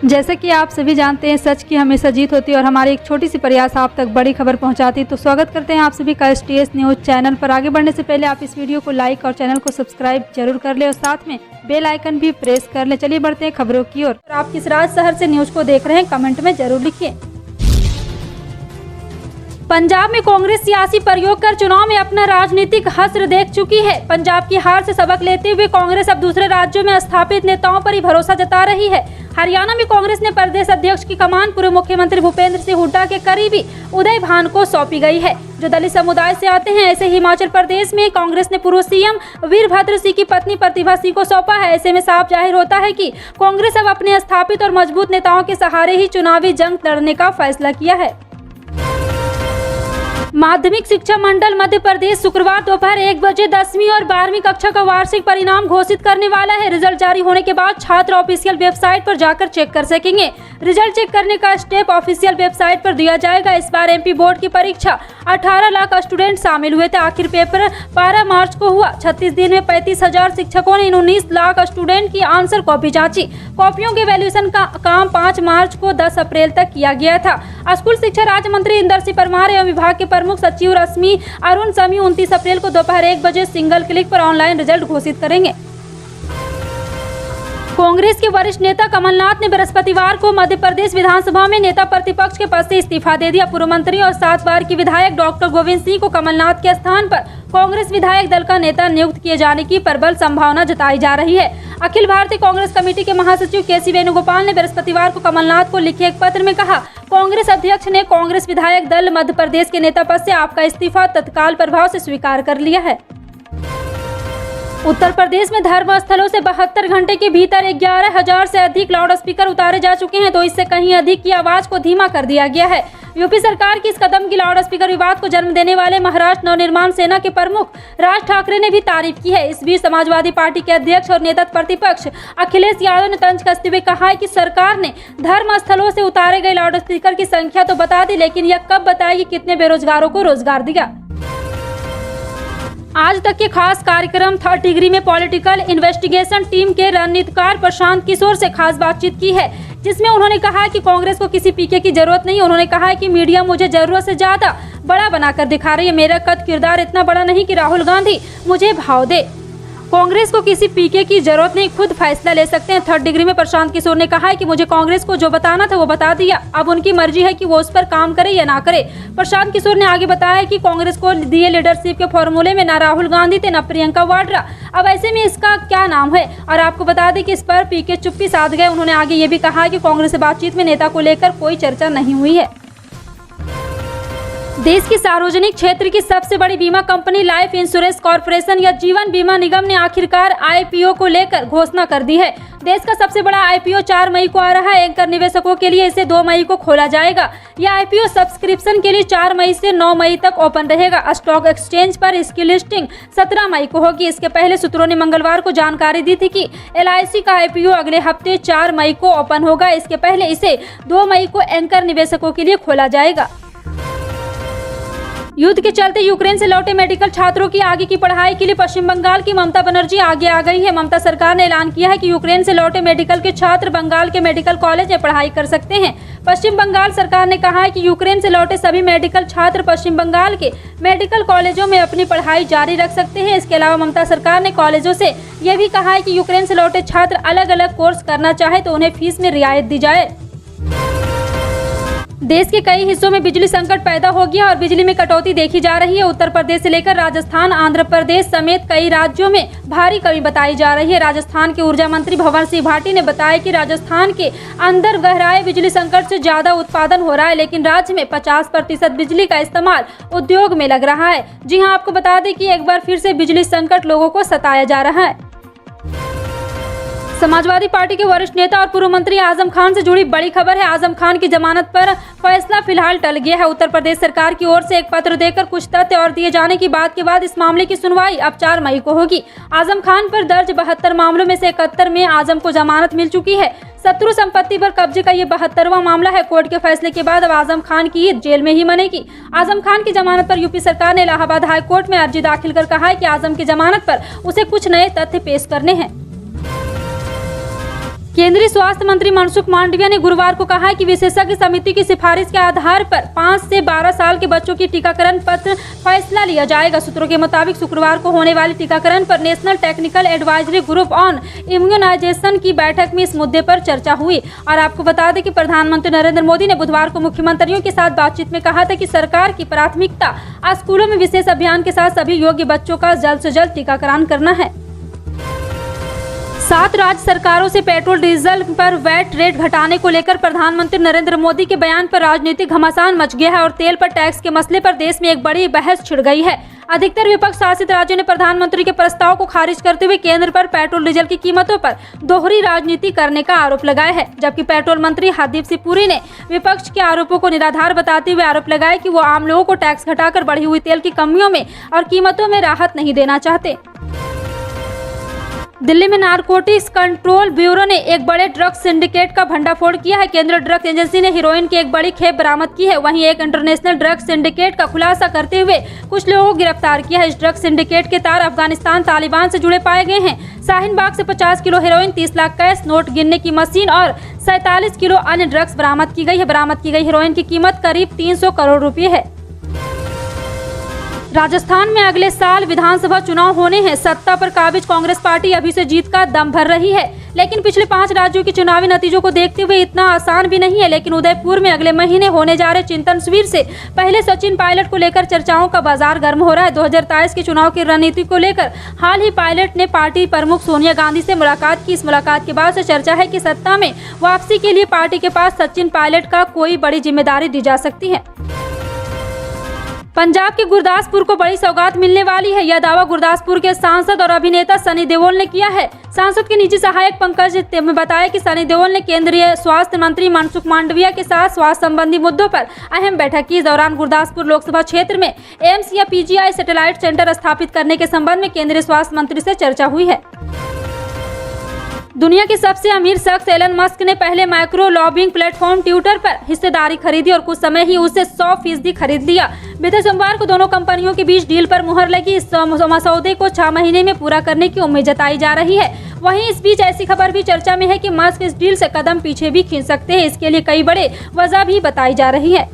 जैसे कि आप सभी जानते हैं, सच की हमेशा जीत होती है और हमारी एक छोटी सी प्रयास आप तक बड़ी खबर पहुंचाती है। तो स्वागत करते हैं आप सभी का STS न्यूज़ चैनल पर। आगे बढ़ने से पहले आप इस वीडियो को लाइक और चैनल को सब्सक्राइब जरूर कर ले और साथ में बेल आइकन भी प्रेस कर ले। चलिए बढ़ते हैं खबरों की ओर। आप किस राज्य शहर से न्यूज को देख रहे हैं, कमेंट में जरूर लिखिए। पंजाब में कांग्रेस सियासी प्रयोग कर चुनाव में अपना राजनीतिक हश्र देख चुकी है। पंजाब की हार से सबक लेते हुए कांग्रेस अब दूसरे राज्यों में स्थापित नेताओं पर ही भरोसा जता रही है। हरियाणा में कांग्रेस ने प्रदेश अध्यक्ष की कमान पूर्व मुख्यमंत्री भूपेंद्र सिंह हुड्डा के करीबी उदय भान को सौंपी गई है, जो दलित समुदाय से आते हैं। ऐसे हिमाचल प्रदेश में कांग्रेस ने पूर्व सीएम वीरभद्र सिंह की पत्नी प्रतिभा सिंह को सौंपा है। ऐसे में साफ जाहिर होता है कि कांग्रेस अब अपने स्थापित और मजबूत नेताओं के सहारे ही चुनावी जंग लड़ने का फैसला किया है। माध्यमिक शिक्षा मंडल मध्य प्रदेश शुक्रवार दोपहर 1 बजे 10वीं और 12वीं कक्षा का वार्षिक परिणाम घोषित करने वाला है। रिजल्ट जारी होने के बाद छात्र ऑफिशियल वेबसाइट पर जाकर चेक कर सकेंगे। रिजल्ट चेक करने का स्टेप ऑफिशियल वेबसाइट पर दिया जाएगा। इस बार MP बोर्ड की परीक्षा 18 लाख स्टूडेंट शामिल हुए थे। आखिर पेपर 12 मार्च को हुआ। 36 दिन में 35,000 शिक्षकों ने इन 19 लाख स्टूडेंट की आंसर कॉपी जांची। कॉपियों के वैल्यूएशन का काम 5 मार्च को 10 अप्रैल तक किया गया था। स्कूल शिक्षा राज्य मंत्री इंदर सिंह परमार एवं विभाग के प्रमुख सचिव रश्मि अरुण समी 29 अप्रैल को दोपहर 1 बजे सिंगल क्लिक पर ऑनलाइन रिजल्ट घोषित करेंगे। कांग्रेस के वरिष्ठ नेता कमलनाथ ने बृहस्पतिवार को मध्य प्रदेश विधानसभा में नेता प्रतिपक्ष के पद से इस्तीफा दे दिया। पूर्व मंत्री और 7 बार की विधायक डॉक्टर गोविंद सिंह को कमलनाथ के स्थान पर कांग्रेस विधायक दल का नेता नियुक्त किए जाने की प्रबल संभावना जताई जा रही है। अखिल भारतीय कांग्रेस कमेटी के महासचिव KC वेणुगोपाल ने बृहस्पतिवार को कमलनाथ को लिखे एक पत्र में कहा, कांग्रेस अध्यक्ष ने कांग्रेस विधायक दल मध्य प्रदेश के नेता पद से आपका इस्तीफा तत्काल प्रभाव से स्वीकार कर लिया है। उत्तर प्रदेश में धर्म स्थलों से 72 घंटे के भीतर 11,000 से अधिक लाउड स्पीकर उतारे जा चुके हैं, तो इससे कहीं अधिक की आवाज को धीमा कर दिया गया है। यूपी सरकार की इस कदम की लाउड स्पीकर विवाद को जन्म देने वाले महाराष्ट्र नवनिर्माण सेना के प्रमुख राज ठाकरे ने भी तारीफ की है। इस बीच समाजवादी पार्टी के अध्यक्ष और नेता प्रतिपक्ष अखिलेश यादव ने तंज कसते हुए कहा है कि सरकार ने धर्म स्थलों से उतारे गए लाउड स्पीकर की संख्या तो बता दी, लेकिन यह कब बताएगी कितने बेरोजगारों को रोजगार दिया। आज तक के खास कार्यक्रम 3rd डिग्री में पॉलिटिकल इन्वेस्टिगेशन टीम के रणनीतिकार प्रशांत किशोर से खास बातचीत की है, जिसमें उन्होंने कहा है कि कांग्रेस को किसी पीके की जरूरत नहीं। उन्होंने कहा है कि मीडिया मुझे जरूरत से ज्यादा बड़ा बनाकर दिखा रही है। मेरा कद किरदार इतना बड़ा नहीं कि राहुल गांधी मुझे भाव दे। कांग्रेस को किसी पीके की जरूरत नहीं, खुद फैसला ले सकते हैं। 3rd डिग्री में प्रशांत किशोर ने कहा है कि मुझे कांग्रेस को जो बताना था वो बता दिया, अब उनकी मर्जी है कि वो उस पर काम करे या ना करे। प्रशांत किशोर ने आगे बताया कि कांग्रेस को दिए लीडरशिप के फॉर्मूले में न राहुल गांधी थे न प्रियंका वाड्रा, अब ऐसे में इसका क्या नाम है। और आपको बता दें कि इस पर पीके चुप्पी साध गए। उन्होंने आगे ये भी कहा कि कांग्रेस से बातचीत में नेता को लेकर कोई चर्चा नहीं हुई है। देश की सार्वजनिक क्षेत्र की सबसे बड़ी बीमा कंपनी लाइफ इंश्योरेंस कॉर्पोरेशन या जीवन बीमा निगम ने आखिरकार IPO को लेकर घोषणा कर दी है। देश का सबसे बड़ा IPO 4 मई को आ रहा है। एंकर निवेशकों के लिए इसे 2 मई को खोला जाएगा। यह IPO सब्सक्रिप्शन के लिए 4 मई से 9 मई तक ओपन रहेगा। स्टॉक एक्सचेंज पर इसकी लिस्टिंग 17 मई को होगी। इसके पहले सूत्रों ने मंगलवार को जानकारी दी थी कि LIC का IPO अगले हफ्ते 4 मई को ओपन होगा। इसके पहले इसे 2 मई को एंकर निवेशकों के लिए खोला जाएगा। युद्ध के चलते यूक्रेन से लौटे मेडिकल छात्रों की आगे की पढ़ाई के लिए पश्चिम बंगाल की ममता बनर्जी आगे आ गई है। ममता सरकार ने ऐलान किया है कि यूक्रेन से लौटे मेडिकल के छात्र बंगाल के मेडिकल कॉलेज में पढ़ाई कर सकते हैं। पश्चिम बंगाल सरकार ने कहा है कि यूक्रेन से लौटे सभी मेडिकल छात्र पश्चिम बंगाल के मेडिकल कॉलेजों में अपनी पढ़ाई जारी रख सकते हैं। इसके अलावा ममता सरकार ने कॉलेजों से यह भी कहा है कि यूक्रेन से लौटे छात्र अलग अलग कोर्स करना चाहे तो उन्हें फीस में रियायत दी जाए। देश के कई हिस्सों में बिजली संकट पैदा हो गया और बिजली में कटौती देखी जा रही है। उत्तर प्रदेश से लेकर राजस्थान, आंध्र प्रदेश समेत कई राज्यों में भारी कमी बताई जा रही है। राजस्थान के ऊर्जा मंत्री भंवर सिंह भाटी ने बताया कि राजस्थान के अंदर गहराए बिजली संकट से ज्यादा उत्पादन हो रहा है, लेकिन राज्य में 50% बिजली का इस्तेमाल उद्योग में लग रहा है। जी हाँ, आपको बता दें कि एक बार फिर से बिजली संकट लोगों को सताया जा रहा है। समाजवादी पार्टी के वरिष्ठ नेता और पूर्व मंत्री आजम खान से जुड़ी बड़ी खबर है। आजम खान की जमानत पर फैसला फिलहाल टल गया है। उत्तर प्रदेश सरकार की ओर से एक पत्र देकर कुछ तथ्य और दिए जाने की बात के बाद इस मामले की सुनवाई अब 4 मई को होगी। आजम खान पर दर्ज 72 मामलों में से 71 में आजम को जमानत मिल चुकी है। शत्रु संपत्ति पर कब्जे का ये 72वां मामला है। कोर्ट के फैसले के बाद अब आजम खान की ईद जेल में ही मनेगी। आजम खान की जमानत पर यूपी सरकार ने इलाहाबाद हाई कोर्ट में अर्जी दाखिल कर कहा है कि आजम की जमानत पर उसे कुछ नए तथ्य पेश करने हैं। केंद्रीय स्वास्थ्य मंत्री मनसुख मांडविया ने गुरुवार को कहा कि विशेषज्ञ समिति की सिफारिश के आधार पर 5 से 12 साल के बच्चों की टीकाकरण पर फैसला लिया जाएगा। सूत्रों के मुताबिक शुक्रवार को होने वाली टीकाकरण पर national technical advisory group on immunization की बैठक में इस मुद्दे पर चर्चा हुई। और आपको बता दें कि प्रधानमंत्री नरेंद्र मोदी ने बुधवार को मुख्यमंत्रियों के साथ बातचीत में कहा था कि सरकार की प्राथमिकता स्कूलों में विशेष अभियान के साथ सभी योग्य बच्चों का जल्द से जल्द टीकाकरण करना है। 7 राज्य सरकारों से पेट्रोल डीजल पर वैट रेट घटाने को लेकर प्रधानमंत्री नरेंद्र मोदी के बयान पर राजनीतिक घमासान मच गया है और तेल पर टैक्स के मसले पर देश में एक बड़ी बहस छिड़ गई है। अधिकतर विपक्ष शासित राज्यों ने प्रधानमंत्री के प्रस्ताव को खारिज करते हुए केंद्र पर पेट्रोल डीजल की कीमतों पर दोहरी राजनीति करने का आरोप लगाया है, जबकि पेट्रोल मंत्री हरदीप सिंह पुरी ने विपक्ष के आरोपों को निराधार बताते हुए आरोप लगाया कि वो आम लोगों को टैक्स घटाकर बढ़ी हुई तेल की कमियों में और कीमतों में राहत नहीं देना चाहते। दिल्ली में नारकोटिक्स कंट्रोल ब्यूरो ने एक बड़े ड्रग सिंडिकेट का भंडाफोड़ किया है। केंद्रीय ड्रग एजेंसी ने हीरोइन की एक बड़ी खेप बरामद की है। वहीं एक इंटरनेशनल ड्रग सिंडिकेट का खुलासा करते हुए कुछ लोगों को गिरफ्तार किया है। इस ड्रग सिंडिकेट के तार अफगानिस्तान तालिबान से जुड़े पाए गए हैं। शाहीन बाग से 50 kilo heroin, 30 lakh cash, note गिनने की मशीन और 47 किलो अन्य ड्रग्स बरामद की गई है। बरामद की गई हेरोइन की कीमत करीब 300 करोड़ रुपए है। राजस्थान में अगले साल विधानसभा चुनाव होने हैं। सत्ता पर काबिज कांग्रेस पार्टी अभी से जीत का दम भर रही है, लेकिन पिछले 5 राज्यों के चुनावी नतीजों को देखते हुए इतना आसान भी नहीं है। लेकिन उदयपुर में अगले महीने होने जा रहे चिंतन शिविर से पहले सचिन पायलट को लेकर चर्चाओं का बाजार गर्म हो रहा है। 2023 के चुनाव की रणनीति को लेकर हाल ही पायलट ने पार्टी प्रमुख सोनिया गांधी से मुलाकात की। इस मुलाकात के बाद से चर्चा है कि सत्ता में वापसी के लिए पार्टी के पास सचिन पायलट का कोई बड़ी जिम्मेदारी दी जा सकती है। पंजाब के गुरदासपुर को बड़ी सौगात मिलने वाली है। यह दावा गुरदासपुर के सांसद और अभिनेता सनी देओल ने किया है। सांसद के निजी सहायक पंकज ने बताया कि सनी देओल ने केंद्रीय स्वास्थ्य मंत्री मनसुख मांडविया के साथ स्वास्थ्य संबंधी मुद्दों पर अहम बैठक की। इस दौरान गुरदासपुर लोकसभा क्षेत्र में एम्स या पीजीआई सैटेलाइट सेंटर स्थापित करने के संबंध में केंद्रीय स्वास्थ्य मंत्री से चर्चा हुई है। दुनिया के सबसे अमीर शख्स एलन मस्क ने पहले माइक्रो लॉबिंग प्लेटफॉर्म ट्विटर पर हिस्सेदारी खरीदी और कुछ समय ही उसे 100% खरीद लिया। बीते सोमवार को दोनों कंपनियों के बीच डील पर मुहर लगी। इस मसौदे को 6 महीने में पूरा करने की उम्मीद जताई जा रही है। वहीं इस बीच ऐसी खबर भी चर्चा में है कि मस्क इस डील से कदम पीछे भी खींच सकते हैं। इसके लिए कई बड़े वजह भी बताई जा रही है।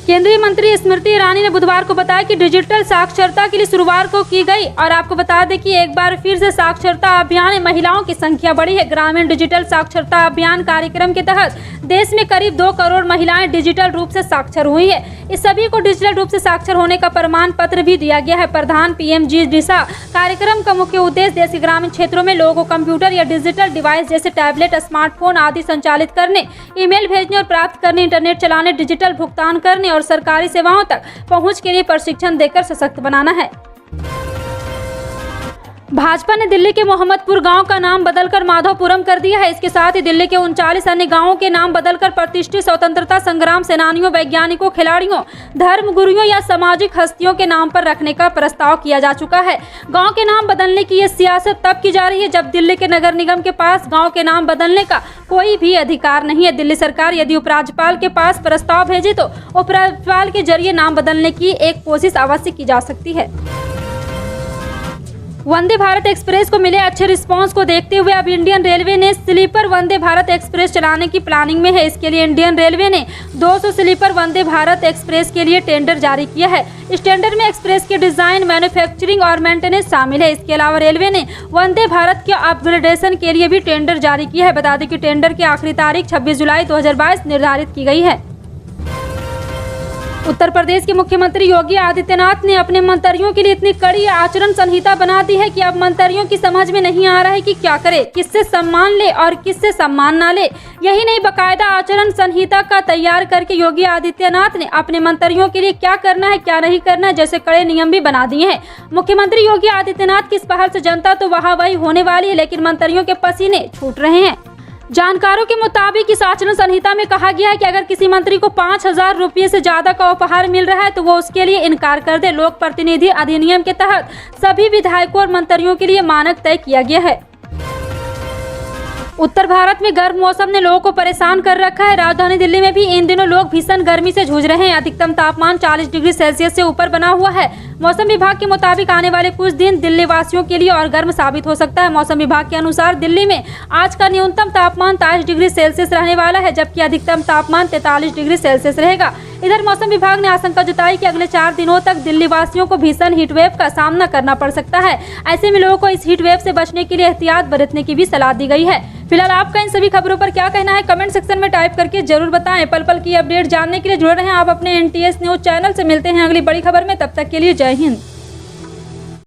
केंद्रीय मंत्री स्मृति ईरानी ने बुधवार को बताया कि डिजिटल साक्षरता के लिए शुरुआत को की गई। और आपको बता दें कि एक बार फिर से साक्षरता अभियान में महिलाओं की संख्या बढ़ी है। ग्रामीण डिजिटल साक्षरता अभियान कार्यक्रम के तहत देश में करीब 2 करोड़ महिलाएं डिजिटल रूप से साक्षर हुई है। इस सभी को डिजिटल रूप से साक्षर होने का प्रमाण पत्र भी दिया गया है। प्रधान पीएमजी दिशा कार्यक्रम का मुख्य उद्देश्य देश के ग्रामीण क्षेत्रों में लोगों को कंप्यूटर या डिजिटल डिवाइस जैसे टैबलेट, स्मार्टफोन आदि संचालित करने, ईमेल भेजने और प्राप्त करने, इंटरनेट चलाने, डिजिटल भुगतान करने और सरकारी सेवाओं तक पहुंच के लिए प्रशिक्षण देकर सशक्त बनाना है। भाजपा ने दिल्ली के मोहम्मदपुर गांव का नाम बदलकर माधवपुरम कर दिया है। इसके साथ ही दिल्ली के 39 अन्य गांवों के नाम बदलकर प्रतिष्ठित स्वतंत्रता संग्राम सेनानियों, वैज्ञानिकों, खिलाड़ियों, धर्मगुरुओं या सामाजिक हस्तियों के नाम पर रखने का प्रस्ताव किया जा चुका है। गांव के नाम बदलने की ये सियासत तब की जा रही है जब दिल्ली के नगर निगम के पास गाँव के नाम बदलने का कोई भी अधिकार नहीं है। दिल्ली सरकार यदि उपराज्यपाल के पास प्रस्ताव भेजे तो उपराज्यपाल के जरिए नाम बदलने की एक कोशिश अवश्य की जा सकती है। वंदे भारत एक्सप्रेस को मिले अच्छे रिस्पांस को देखते हुए अब इंडियन रेलवे ने स्लीपर वंदे भारत एक्सप्रेस चलाने की प्लानिंग में है। इसके लिए इंडियन रेलवे ने 200 स्लीपर वंदे भारत एक्सप्रेस के लिए टेंडर जारी किया है। इस टेंडर में एक्सप्रेस के डिजाइन, मैन्युफैक्चरिंग और मेंटेनेंस शामिल है। इसके अलावा रेलवे ने वंदे भारत के अपग्रेडेशन के लिए भी टेंडर जारी किया है। बता दें कि टेंडर की आखिरी तारीख 26 जुलाई 2022 निर्धारित की गई है। उत्तर प्रदेश के मुख्यमंत्री योगी आदित्यनाथ ने अपने मंत्रियों के लिए इतनी कड़ी आचरण संहिता बना दी है कि अब मंत्रियों की समझ में नहीं आ रहा है कि क्या करे, किससे सम्मान ले और किससे सम्मान ना ले। यही नहीं, बकायदा आचरण संहिता का तैयार करके योगी आदित्यनाथ ने अपने मंत्रियों के लिए क्या करना है, क्या नहीं करना है जैसे कड़े नियम भी बना दिए हैं। मुख्यमंत्री योगी आदित्यनाथ की इस पहल से जनता तो वाहवाही होने वाली है, लेकिन मंत्रियों के पसीने छूट रहे हैं। जानकारों के मुताबिक इस आचरण संहिता में कहा गया है कि अगर किसी मंत्री को 5,000 रुपये से ज्यादा का उपहार मिल रहा है तो वो उसके लिए इनकार कर दे। लोक प्रतिनिधि अधिनियम के तहत सभी विधायकों और मंत्रियों के लिए मानक तय किया गया है। उत्तर भारत में गर्म मौसम ने लोगों को परेशान कर रखा है। राजधानी दिल्ली में भी इन दिनों लोग भीषण गर्मी से जूझ रहे हैं। अधिकतम तापमान 40 डिग्री सेल्सियस से ऊपर बना हुआ है। मौसम विभाग के मुताबिक आने वाले कुछ दिन दिल्ली वासियों के लिए और गर्म साबित हो सकता है। मौसम विभाग के अनुसार दिल्ली में आज का न्यूनतम तापमान 23 डिग्री सेल्सियस रहने वाला है, जबकि अधिकतम तापमान 43 डिग्री सेल्सियस रहेगा। इधर मौसम विभाग ने आशंका जताई कि अगले 4 दिनों तक दिल्ली वासियों को भीषण हीटवेव का सामना करना पड़ सकता है। ऐसे में लोगों को इस हीटवेव से बचने के लिए एहतियात बरतने की भी सलाह दी गई है। फिलहाल आपका इन सभी खबरों पर क्या कहना है, कमेंट सेक्शन में टाइप करके जरूर बताएं। पल पल की अपडेट जानने के लिए जुड़े रहें आप अपने NTS न्यूज चैनल से। मिलते हैं अगली बड़ी खबर में, तब तक के लिए जय हिंद।